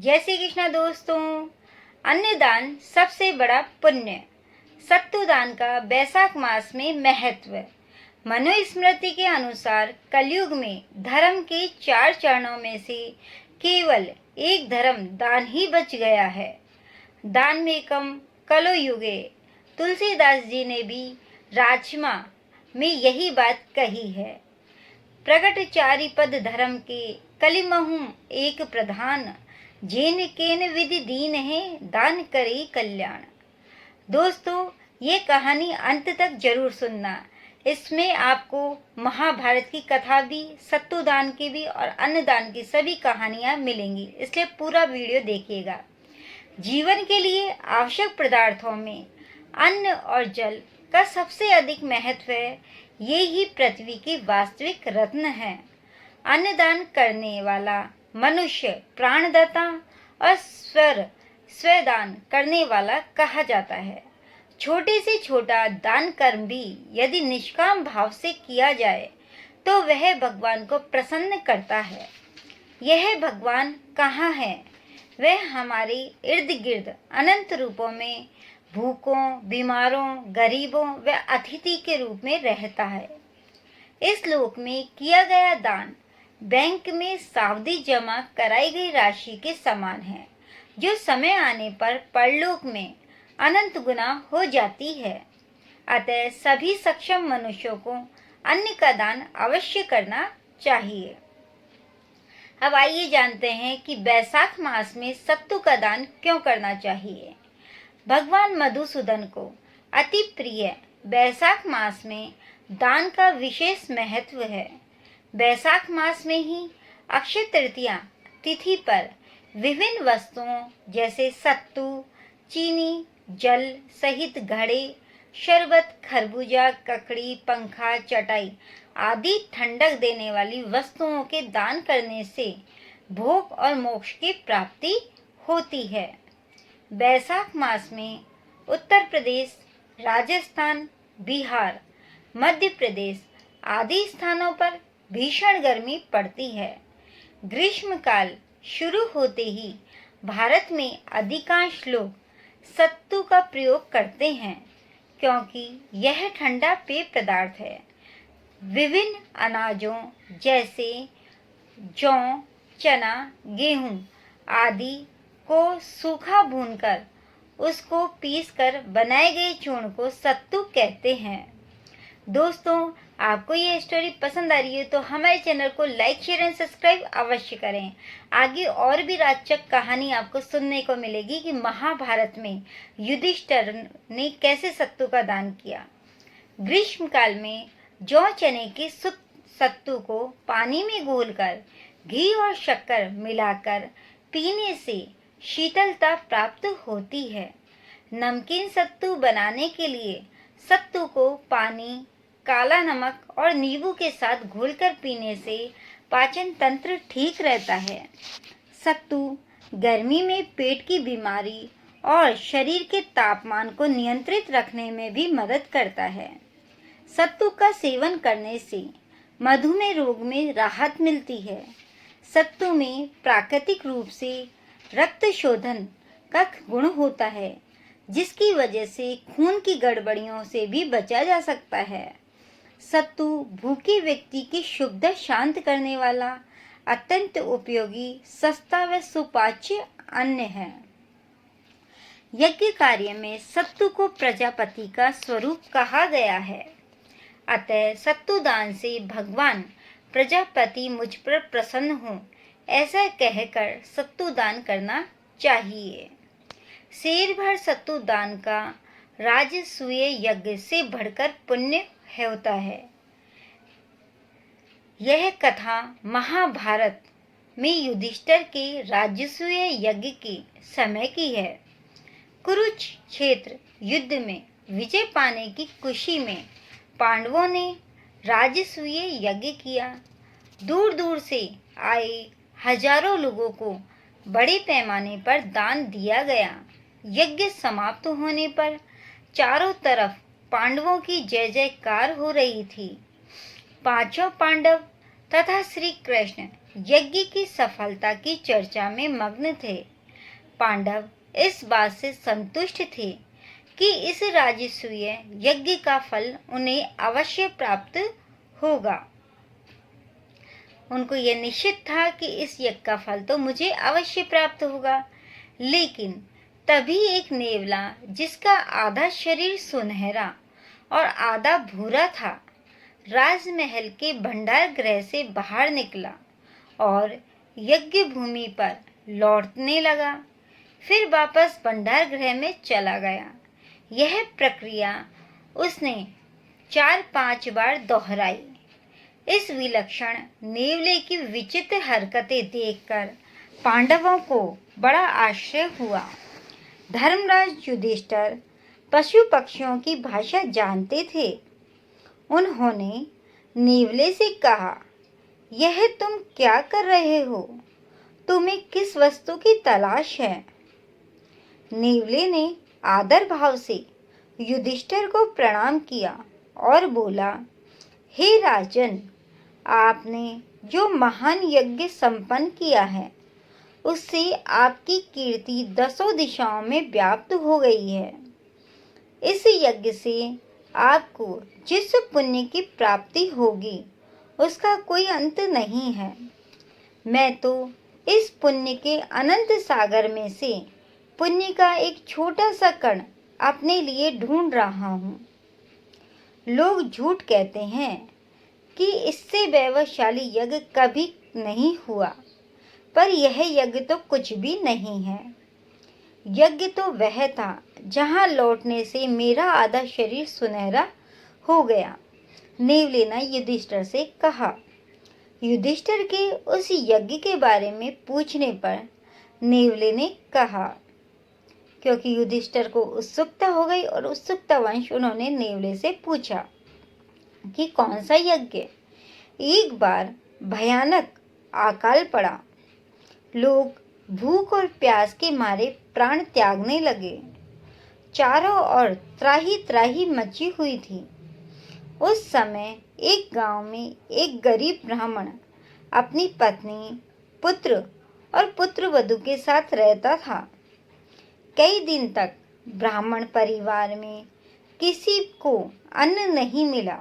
जय श्री कृष्ण दोस्तों। अन्नदान सबसे बड़ा पुण्य। सत्तू दान का बैसाख मास में महत्व। मनुस्मृति के अनुसार कलयुग में धर्म के 4 चरणों में से केवल एक धर्म दान ही बच गया है। दान में कम कलो युगे। तुलसीदास जी ने भी राजमा में यही बात कही है। प्रगट चारि पद धर्म के कलिमहुम एक प्रधान, जेन केन विधि दीन है दान करे कल्याण। दोस्तों, ये कहानी अंत तक जरूर सुनना। इसमें आपको महाभारत की कथा भी, सत्तू दान की भी और अन्नदान की सभी कहानियां मिलेंगी, इसलिए पूरा वीडियो देखिएगा। जीवन के लिए आवश्यक पदार्थों में अन्न और जल का सबसे अधिक महत्व है। ये ही पृथ्वी की वास्तविक रत्न है। अन्नदान करने वाला मनुष्य प्राणदाता और स्वदान करने वाला कहा जाता है। छोटे से छोटा दान कर्म भी यदि निष्काम भाव से किया जाए तो वह भगवान को प्रसन्न करता है। यह भगवान कहाँ है? वह हमारे इर्द गिर्द अनंत रूपों में भूखों, बीमारों, गरीबों व अतिथि के रूप में रहता है। इस लोक में किया गया दान बैंक में सावधि जमा कराई गई राशि के समान है, जो समय आने पर परलोक में अनंत गुना हो जाती है। अतः सभी सक्षम मनुष्यों को अन्न का दान अवश्य करना चाहिए। अब आइए जानते हैं कि बैसाख मास में सत्तू का दान क्यों करना चाहिए। भगवान मधुसूदन को अति प्रिय बैसाख मास में दान का विशेष महत्व है। बैसाख मास में ही अक्षय तृतीया तिथि पर विभिन्न वस्तुओं जैसे सत्तू, चीनी, जल सहित घड़े, शरबत, खरबूजा, ककड़ी, पंखा, चटाई आदि ठंडक देने वाली वस्तुओं के दान करने से भोग और मोक्ष की प्राप्ति होती है। बैसाख मास में उत्तर प्रदेश, राजस्थान, बिहार, मध्य प्रदेश आदि स्थानों पर भीषण गर्मी पड़ती है। ग्रीष्म काल शुरू होते ही भारत में अधिकांश लोग सत्तू का प्रयोग करते हैं, क्योंकि यह ठंडा पेय पदार्थ है। विभिन्न अनाजों जैसे जौ, चना, गेहूं आदि को सूखा भूनकर उसको पीसकर बनाए गए चूर्ण को सत्तू कहते हैं। दोस्तों, आपको ये स्टोरी पसंद आ रही है तो हमारे चैनल को लाइक, शेयर एंड सब्सक्राइब अवश्य करें। आगे और भी रोचक कहानी आपको सुनने को मिलेगी कि महाभारत में युधिष्ठिर ने कैसे सत्तू का दान किया। ग्रीष्म काल में जौ, चने के सत्तू को पानी में घोलकर घी और शक्कर मिलाकर पीने से शीतलता प्राप्त होती है। नमकीन सत्तू बनाने के लिए सत्तू को पानी, काला नमक और नींबू के साथ घोलकर पीने से पाचन तंत्र ठीक रहता है। सत्तू गर्मी में पेट की बीमारी और शरीर के तापमान को नियंत्रित रखने में भी मदद करता है। सत्तू का सेवन करने से मधुमेह रोग में राहत मिलती है। सत्तू में प्राकृतिक रूप से रक्त शोधन का गुण होता है, जिसकी वजह से खून की गड़बड़ियों से भी बचा जा सकता है। सत्तू भूखे व्यक्ति की शुद्धता शांत करने वाला अत्यंत उपयोगी, सस्ता व सुपाच्य अन्न है। यज्ञ कार्य में सत्तू को प्रजापति का स्वरूप कहा गया है। अतः सत्तू दान से भगवान प्रजापति मुझ पर प्रसन्न हो, ऐसा कहकर सत्तू दान करना चाहिए। शेर भर सत्तू दान का राजसूय यज्ञ से बढ़कर पुण्य होता है। यह कथा महाभारत में युधिष्ठिर के राजसूय यज्ञ के समय की है। कुरुक्षेत्र युद्ध में विजय पाने की खुशी में पांडवों ने राजसूय यज्ञ किया। दूर दूर से आए हजारों लोगों को बड़े पैमाने पर दान दिया गया। यज्ञ समाप्त होने पर चारों तरफ पांडवों की जय जयकार हो रही थी। पांचों पांडव तथा श्री कृष्ण यज्ञ की सफलता की चर्चा में मग्न थे। पांडव इस बात से संतुष्ट थे कि इस राजसूय यज्ञ का फल उन्हें अवश्य प्राप्त होगा। उनको यह निश्चित था कि इस यज्ञ का फल तो मुझे अवश्य प्राप्त होगा। लेकिन तभी एक नेवला, जिसका आधा शरीर सुनहरा और आधा भूरा था, राजमहल के भंडार गृह से बाहर निकला और यज्ञ भूमि पर लौटने लगा, फिर वापस भंडार गृह में चला गया। यह प्रक्रिया उसने 4-5 बार दोहराई। इस विलक्षण नेवले की विचित्र हरकतें देखकर पांडवों को बड़ा आश्चर्य हुआ। धर्मराज युधिष्ठिर पशु पक्षियों की भाषा जानते थे। उन्होंने नेवले से कहा, यह तुम क्या कर रहे हो? तुम्हें किस वस्तु की तलाश है? नेवले ने आदर भाव से युधिष्ठिर को प्रणाम किया और बोला, हे राजन, आपने जो महान यज्ञ संपन्न किया है, उससे आपकी कीर्ति 10 दिशाओं में व्याप्त हो गई है। इस यज्ञ से आपको जिस पुण्य की प्राप्ति होगी, उसका कोई अंत नहीं है। मैं तो इस पुण्य के अनंत सागर में से पुण्य का एक छोटा सा कण अपने लिए ढूंढ रहा हूँ। लोग झूठ कहते हैं कि इससे वैभवशाली यज्ञ कभी नहीं हुआ, पर यह यज्ञ तो कुछ भी नहीं है। यज्ञ तो वह था जहाँ लौटने से मेरा आधा शरीर सुनहरा हो गया। नेवले ने युधिष्ठिर से कहा। युधिष्ठिर के उस यज्ञ के बारे में पूछने पर नेवले ने कहा, क्योंकि युधिष्ठिर को उत्सुकता हो गई और उत्सुकतावश उन्होंने नेवले से पूछा कि कौन सा यज्ञ? एक बार भयानक अकाल पड़ा। लोग भूख और प्यास के मारे प्राण त्यागने लगे। चारों ओर त्राही त्राही मची हुई थी। उस समय एक गांव में एक गरीब ब्राह्मण अपनी पत्नी, पुत्र और पुत्रवधू के साथ रहता था। कई दिन तक ब्राह्मण परिवार में किसी को अन्न नहीं मिला।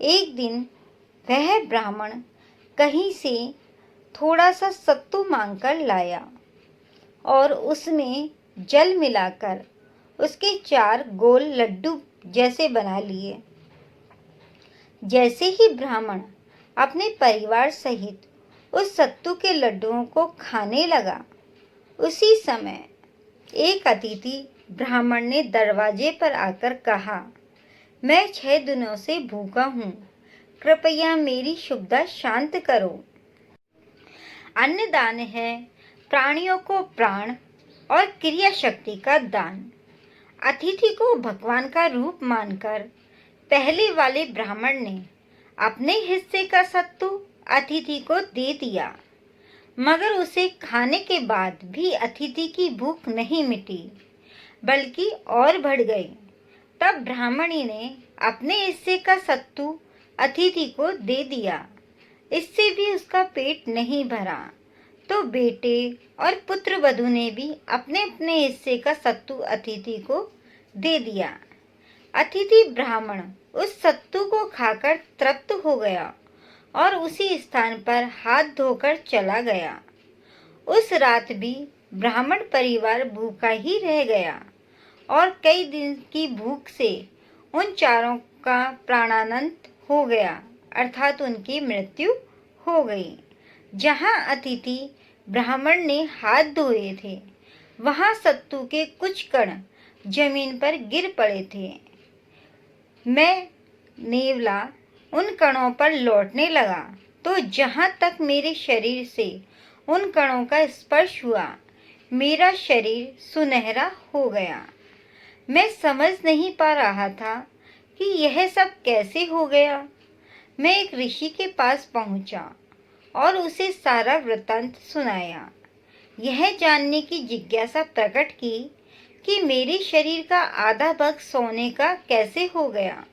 एक दिन वह ब्राह्मण कहीं से थोड़ा सा सत्तू मांगकर लाया और उसमें जल मिलाकर उसके 4 गोल लड्डू जैसे बना लिए। जैसे ही ब्राह्मण अपने परिवार सहित उस सत्तू के लड्डुओं को खाने लगा, उसी समय एक अतिथि ब्राह्मण ने दरवाजे पर आकर कहा, मैं 6 दिनों से भूखा हूँ, कृपया मेरी क्षुधा शांत करो। अन्नदान है प्राणियों को प्राण और क्रिया शक्ति का दान। अतिथि को भगवान का रूप मानकर पहले वाले ब्राह्मण ने अपने हिस्से का सत्तू अतिथि को दे दिया, मगर उसे खाने के बाद भी अतिथि की भूख नहीं मिटी, बल्कि और बढ़ गई। तब ब्राह्मणी ने अपने हिस्से का सत्तू अतिथि को दे दिया। इससे भी उसका पेट नहीं भरा, तो बेटे और पुत्रवधू ने भी अपने अपने हिस्से का सत्तू अतिथि को दे दिया। अतिथि ब्राह्मण उस सत्तू को खाकर तृप्त हो गया और उसी स्थान पर हाथ धोकर चला गया। उस रात भी ब्राह्मण परिवार भूखा ही रह गया और कई दिन की भूख से उन चारों का प्राणांत हो गया, अर्थात उनकी मृत्यु हो गई। जहाँ अतिथि ब्राह्मण ने हाथ धोए थे, वहाँ सत्तू के कुछ कण जमीन पर गिर पड़े थे। मैं नेवला उन कणों पर लौटने लगा, तो जहाँ तक मेरे शरीर से उन कणों का स्पर्श हुआ, मेरा शरीर सुनहरा हो गया। मैं समझ नहीं पा रहा था कि यह सब कैसे हो गया। मैं एक ऋषि के पास पहुंचा और उसे सारा वृत्तांत सुनाया, यह जानने की जिज्ञासा प्रकट की कि मेरे शरीर का आधा भाग सोने का कैसे हो गया।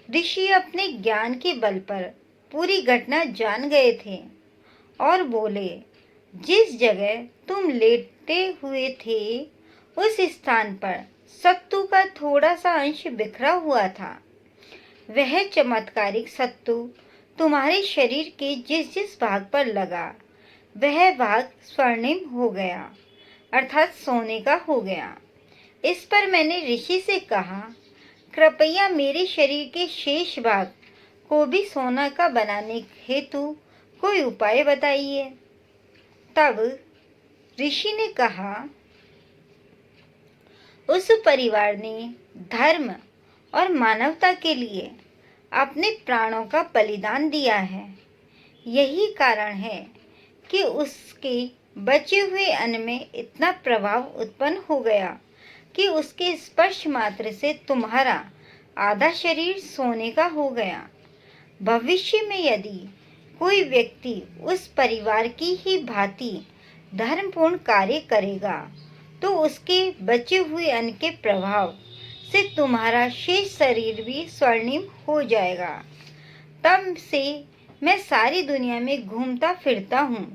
ऋषि अपने ज्ञान के बल पर पूरी घटना जान गए थे। और बोले, जिस जगह तुम लेटे हुए थे उस स्थान पर सत्तू का थोड़ा सा अंश बिखरा हुआ था। वह चमत्कारिक सत्तू तुम्हारे शरीर के जिस जिस भाग पर लगा वह भाग स्वर्णिम हो गया, अर्थात सोने का हो गया। इस पर मैंने ऋषि से कहा, कृपया मेरे शरीर के शेष भाग को भी सोना का बनाने हेतु कोई उपाय बताइए। तब ऋषि ने कहा, उस परिवार ने धर्म और मानवता के लिए अपने प्राणों का बलिदान दिया है। यही कारण है कि उसके बचे हुए अन्न में इतना प्रभाव उत्पन्न हो गया कि उसके स्पर्श मात्र से तुम्हारा आधा शरीर सोने का हो गया। भविष्य में यदि कोई व्यक्ति उस परिवार की ही भांति धर्मपूर्ण कार्य करेगा तो उसके बचे हुए अन्न के प्रभाव से तुम्हारा शेष शरीर भी स्वर्णिम हो जाएगा। तब से मैं सारी दुनिया में घूमता फिरता हूँ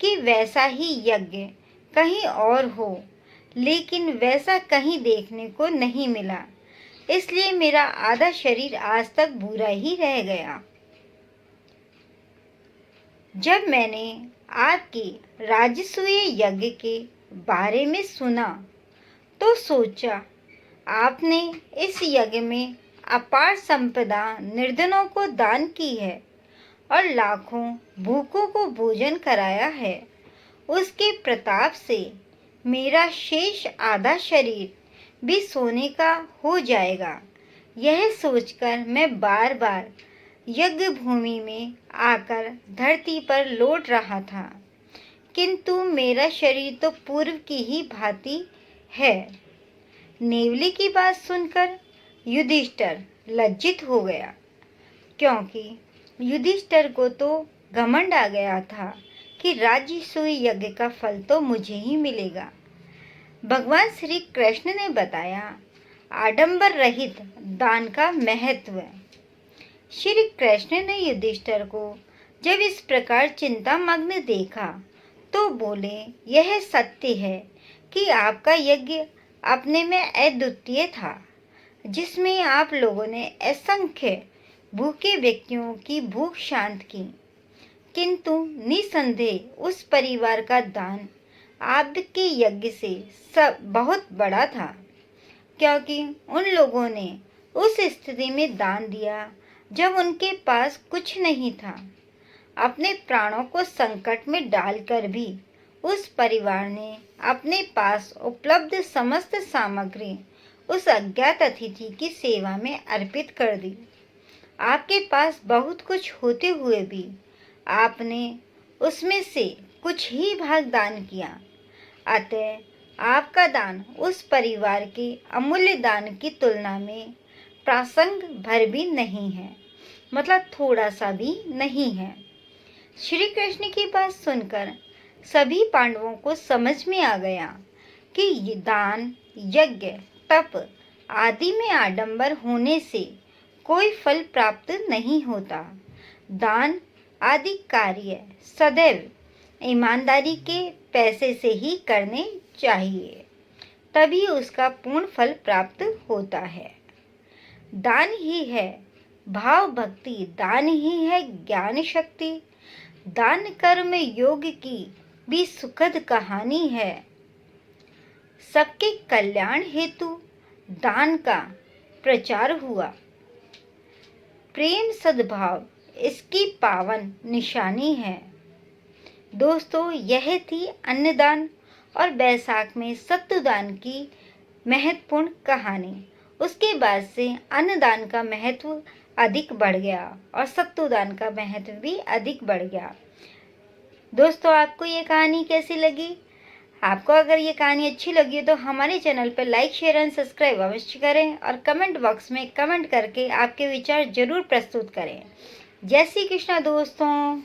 कि वैसा ही यज्ञ कहीं और हो, लेकिन वैसा कहीं देखने को नहीं मिला। इसलिए मेरा आधा शरीर आज तक भूरा ही रह गया। जब मैंने आपके राजसूय यज्ञ के बारे में सुना तो सोचा, आपने इस यज्ञ में अपार संपदा निर्धनों को दान की है और लाखों भूखों को भोजन कराया है। उसके प्रताप से मेरा शेष आधा शरीर भी सोने का हो जाएगा। यह सोचकर मैं बार बार यज्ञ भूमि में आकर धरती पर लौट रहा था, किंतु मेरा शरीर तो पूर्व की ही भांति है। नेवली की बात सुनकर युधिष्ठिर लज्जित हो गया, क्योंकि युधिष्ठिर को तो घमंड आ गया था कि राजसूय यज्ञ का फल तो मुझे ही मिलेगा। भगवान श्री कृष्ण ने बताया आडंबर रहित दान का महत्व। श्री कृष्ण ने युधिष्ठिर को जब इस प्रकार चिंतामग्न देखा तो बोले, यह सत्य है कि आपका यज्ञ अपने में अद्वितीय था, जिसमें आप लोगों ने असंख्य भूखे व्यक्तियों की भूख शांत की। किंतु निसंदेह उस परिवार का दान आपके यज्ञ से सब बहुत बड़ा था, क्योंकि उन लोगों ने उस स्थिति में दान दिया जब उनके पास कुछ नहीं था। अपने प्राणों को संकट में डालकर भी उस परिवार ने अपने पास उपलब्ध समस्त सामग्री उस अज्ञात अतिथि की सेवा में अर्पित कर दी। आपके पास बहुत कुछ होते हुए भी आपने उसमें से कुछ ही भाग दान किया। अतः आपका दान उस परिवार के अमूल्य दान की तुलना में प्रासंग भर भी नहीं है, मतलब थोड़ा सा भी नहीं है। श्री कृष्ण की बात सुनकर सभी पांडवों को समझ में आ गया कि ये दान, यज्ञ, तप आदि में आडंबर होने से कोई फल प्राप्त नहीं होता। दान आदि कार्य सदैव ईमानदारी के पैसे से ही करने चाहिए, तभी उसका पूर्ण फल प्राप्त होता है। दान ही है भाव भक्ति, दान ही है ज्ञान शक्ति। दान कर्म योग की भी सुखद कहानी है। सबके कल्याण हेतु दान का प्रचार हुआ। प्रेम सद्भाव इसकी पावन निशानी है। दोस्तों, यह थी अन्नदान और बैसाख में सत्तुदान की महत्वपूर्ण कहानी। उसके बाद से अन्नदान का महत्व अधिक बढ़ गया और सत्तुदान का महत्व भी अधिक बढ़ गया। दोस्तों, आपको ये कहानी कैसी लगी? आपको अगर ये कहानी अच्छी लगी तो हमारे चैनल पर लाइक, शेयर एंड सब्सक्राइब अवश्य करें और कमेंट बॉक्स में कमेंट करके आपके विचार जरूर प्रस्तुत करें। जय श्री कृष्णा दोस्तों।